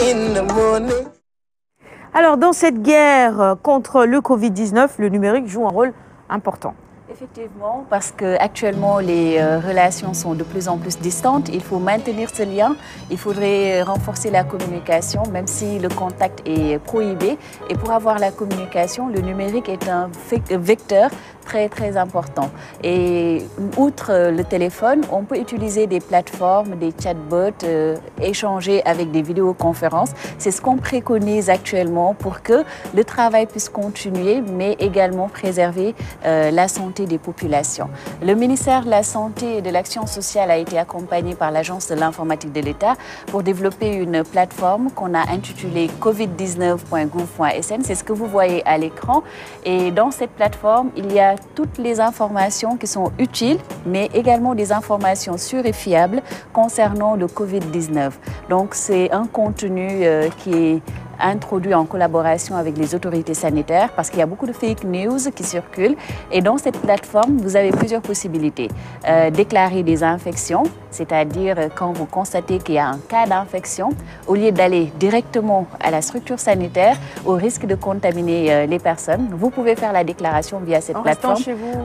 in the morning. Alors, dans cette guerre contre le Covid-19, le numérique joue un rôle important. Effectivement, parce qu'actuellement, les relations sont de plus en plus distantes. Il faut maintenir ce lien. Il faudrait renforcer la communication, même si le contact est prohibé. Et pour avoir la communication, le numérique est un vecteur très important. Et outre le téléphone, on peut utiliser des plateformes, des chatbots, échanger avec des vidéoconférences. C'est ce qu'on préconise actuellement pour que le travail puisse continuer, mais également préserver la santé des populations. Le ministère de la Santé et de l'Action sociale a été accompagné par l'Agence de l'informatique de l'État pour développer une plateforme qu'on a intitulée covid19.gouv.sn. C'est ce que vous voyez à l'écran. Et dans cette plateforme, il y a toutes les informations qui sont utiles, mais également des informations sûres et fiables concernant le Covid-19. Donc, c'est un contenu qui est introduit en collaboration avec les autorités sanitaires parce qu'il y a beaucoup de fake news qui circulent. Et dans cette plateforme, vous avez plusieurs possibilités. Déclarer des infections, c'est-à-dire quand vous constatez qu'il y a un cas d'infection, au lieu d'aller directement à la structure sanitaire au risque de contaminer les personnes, vous pouvez faire la déclaration via cette plateforme.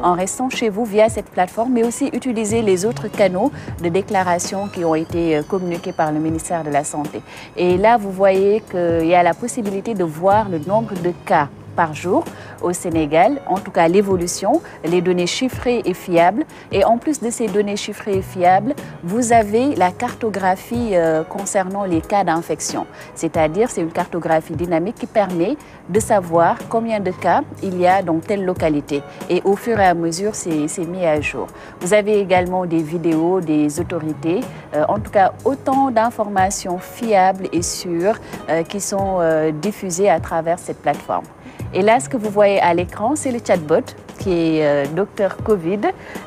En restant chez vous via cette plateforme, mais aussi utiliser les autres canaux de déclaration qui ont été communiqués par le ministère de la Santé. Et là, vous voyez qu'il y a la possibilité de voir le nombre de cas par jour au Sénégal, en tout cas l'évolution, les données chiffrées et fiables. Et en plus de ces données chiffrées et fiables, vous avez la cartographie concernant les cas d'infection. C'est-à-dire, c'est une cartographie dynamique qui permet de savoir combien de cas il y a dans telle localité. Et au fur et à mesure, c'est mis à jour. Vous avez également des vidéos des autorités, en tout cas autant d'informations fiables et sûres qui sont diffusées à travers cette plateforme. Et là, ce que vous voyez à l'écran, c'est le chatbot qui est Docteur Covid.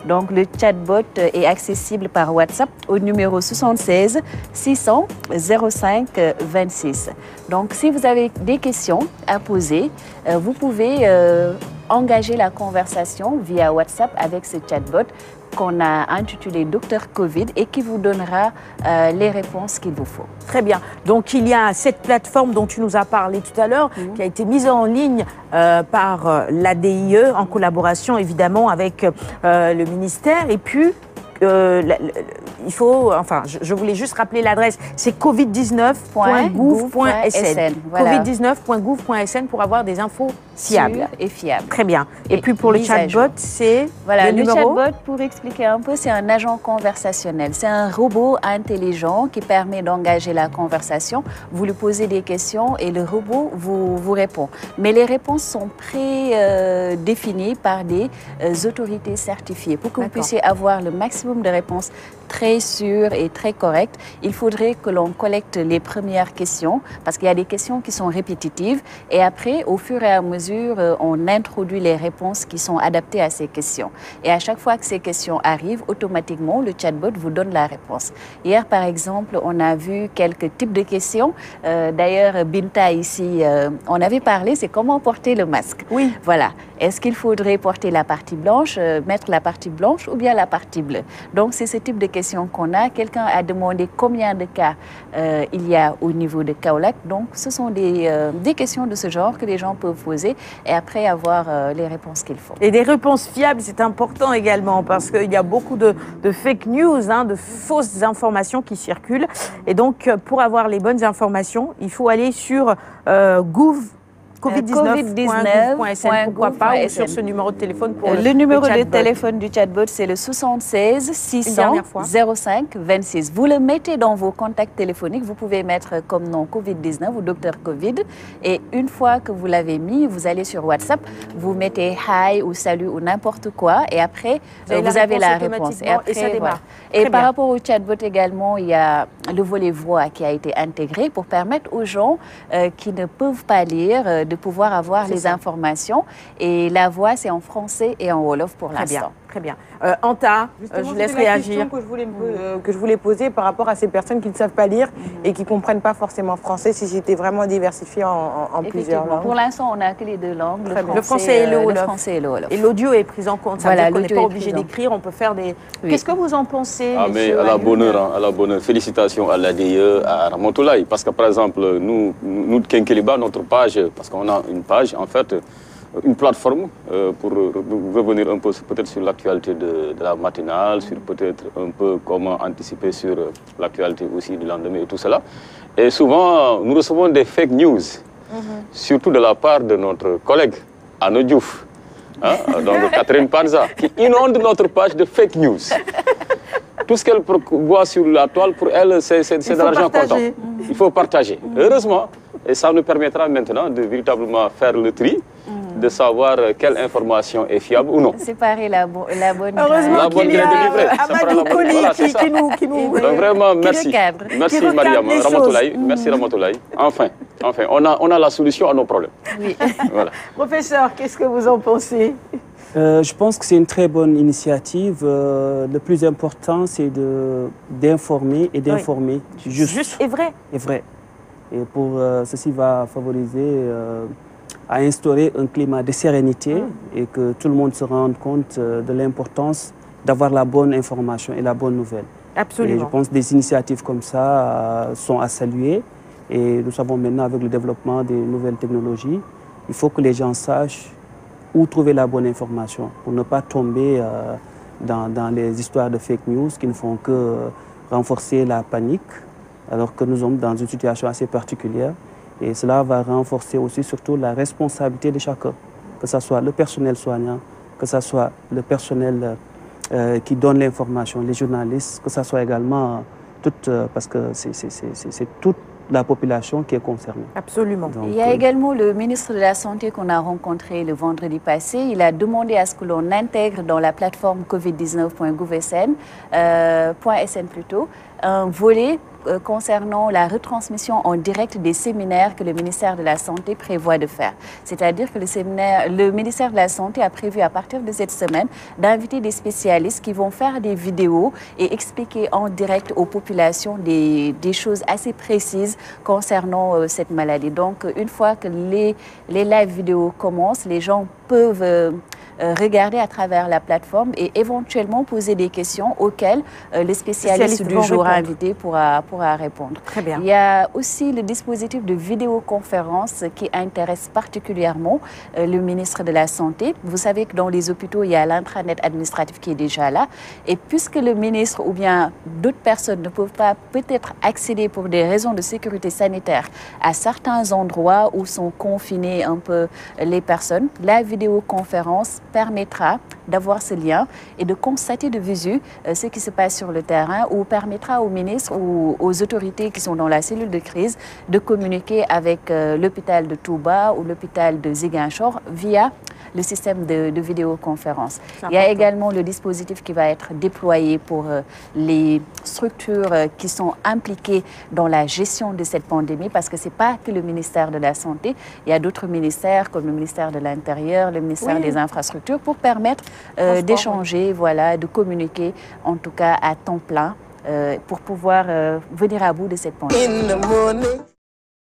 Donc, le chatbot est accessible par WhatsApp au numéro 76 600 05 26. Donc, si vous avez des questions à poser, vous pouvez engager la conversation via WhatsApp avec ce chatbot qu'on a intitulé Docteur Covid et qui vous donnera les réponses qu'il vous faut. Très bien. Donc, il y a cette plateforme dont tu nous as parlé tout à l'heure, qui a été mise en ligne par l'ADIE, en collaboration évidemment avec le ministère. Et puis, il faut, enfin, je voulais juste rappeler l'adresse, c'est covid19.gouv.sn. Voilà. covid19.gouv.sn pour avoir des infos fiables. Et fiables. Très bien. Et puis pour le chatbot, c'est voilà, le chatbot, pour expliquer un peu, c'est un agent conversationnel. C'est un robot intelligent qui permet d'engager la conversation. Vous lui posez des questions et le robot vous répond. Mais les réponses sont prédéfinies par des autorités certifiées. Pour que vous puissiez avoir le maximum de réponses très sûres et très correctes, il faudrait que l'on collecte les premières questions parce qu'il y a des questions qui sont répétitives et après, au fur et à mesure, on introduit les réponses qui sont adaptées à ces questions. Et à chaque fois que ces questions arrivent, automatiquement, le chatbot vous donne la réponse. Hier, par exemple, on a vu quelques types de questions. D'ailleurs, Binta ici, on avait parlé, c'est comment porter le masque. Oui. Voilà. Est-ce qu'il faudrait porter la partie blanche, mettre la partie blanche ou bien la partie bleue? Donc, c'est ce type de questions qu'on a. Quelqu'un a demandé combien de cas il y a au niveau de Kaolack. Donc, ce sont des questions de ce genre que les gens peuvent poser et après avoir les réponses qu'il faut. Et des réponses fiables, c'est important également parce qu'il y a beaucoup de fake news, de fausses informations qui circulent. Et donc, pour avoir les bonnes informations, il faut aller sur covid19.gouv.sn, pourquoi pas, ou sur ce numéro de téléphone pour le numéro de téléphone du chatbot, c'est le 76 600 05 26. Vous le mettez dans vos contacts téléphoniques, vous pouvez mettre comme nom Covid-19 ou Docteur Covid. Et une fois que vous l'avez mis, vous allez sur WhatsApp, vous mettez hi ou salut ou n'importe quoi, et après, vous avez la réponse. Et après, ça démarre. Et par rapport au chatbot également, il y a le volet voix qui a été intégré pour permettre aux gens qui ne peuvent pas lire de pouvoir avoir les informations. Et la voix, c'est en français et en wolof pour l'instant. Très bien. Anta, je laisse réagir. Que je voulais poser par rapport à ces personnes qui ne savent pas lire et qui ne comprennent pas forcément français, si c'était vraiment diversifié en plusieurs langues. Pour l'instant, on n'a que les deux langues, le français et le Wolof. Et l'audio est pris en compte, ça veut dire qu'on n'est pas obligé d'écrire, on peut faire des... Oui. Qu'est-ce que vous en pensez, mais à la bonne heure, à la bonne heure. Félicitations à l'ADIE, à Ramatoulaye, parce que par exemple, nous de Kenkeliba, notre page, parce qu'on a une page, en fait, une plateforme pour revenir un peu peut-être sur l'actualité de la matinale, sur peut-être un peu comment anticiper sur l'actualité aussi du lendemain et tout cela. Et souvent, nous recevons des fake news, surtout de la part de notre collègue Anne Diouf, hein, donc Catherine Panza, qui inonde notre page de fake news. Tout ce qu'elle voit sur la toile, pour elle, c'est de l'argent comptant. Il faut partager. Heureusement, et ça nous permettra maintenant de véritablement faire le tri, de savoir quelle information est fiable ou non. Séparer la bonne Heureusement qu'il y a Amadou Koli qui nous... Donc vraiment, merci. Merci Mariam Ramatoulaye. Merci Ramatoulaye. Enfin, on a la solution à nos problèmes. Oui. Voilà. Professeur, qu'est-ce que vous en pensez? Je pense que c'est une très bonne initiative. Le plus important, c'est d'informer et d'informer juste et vrai. Et vrai. Et pour ceci va favoriser à instaurer un climat de sérénité et que tout le monde se rende compte de l'importance d'avoir la bonne information et la bonne nouvelle. Absolument. Et je pense que des initiatives comme ça sont à saluer. Et nous savons maintenant, avec le développement des nouvelles technologies, il faut que les gens sachent où trouver la bonne information pour ne pas tomber dans les histoires de fake news qui ne font que renforcer la panique, alors que nous sommes dans une situation assez particulière. Et cela va renforcer aussi surtout la responsabilité de chacun, que ce soit le personnel soignant, que ce soit le personnel qui donne l'information, les journalistes, que ce soit également parce que c'est toute la population qui est concernée. Absolument. Donc, il y a également le ministre de la Santé qu'on a rencontré le vendredi passé. Il a demandé à ce que l'on intègre dans la plateforme covid19.gouv.sn, un volet concernant la retransmission en direct des séminaires que le ministère de la Santé prévoit de faire. C'est-à-dire que le ministère de la Santé a prévu à partir de cette semaine d'inviter des spécialistes qui vont faire des vidéos et expliquer en direct aux populations des choses assez précises concernant cette maladie. Donc, une fois que les live vidéos commencent, les gens peuvent regarder à travers la plateforme et éventuellement poser des questions auxquelles le spécialiste du jour invité pourra répondre. Très bien. Il y a aussi le dispositif de vidéoconférence qui intéresse particulièrement le ministre de la Santé. Vous savez que dans les hôpitaux, il y a l'intranet administratif qui est déjà là. Et puisque le ministre ou bien d'autres personnes ne peuvent pas peut-être accéder pour des raisons de sécurité sanitaire à certains endroits où sont confinées un peu les personnes, la vidéoconférence permettra d'avoir ce lien et de constater de visu ce qui se passe sur le terrain, ou permettra au ministre ou aux autorités qui sont dans la cellule de crise de communiquer avec l'hôpital de Touba ou l'hôpital de Ziguinchor via le système de vidéoconférence. Il y a également le dispositif qui va être déployé pour les structures qui sont impliquées dans la gestion de cette pandémie, parce que ce n'est pas que le ministère de la Santé, il y a d'autres ministères comme le ministère de l'Intérieur, le ministère des Infrastructures, pour permettre d'échanger, voilà, de communiquer en tout cas à temps plein pour pouvoir venir à bout de cette pandémie.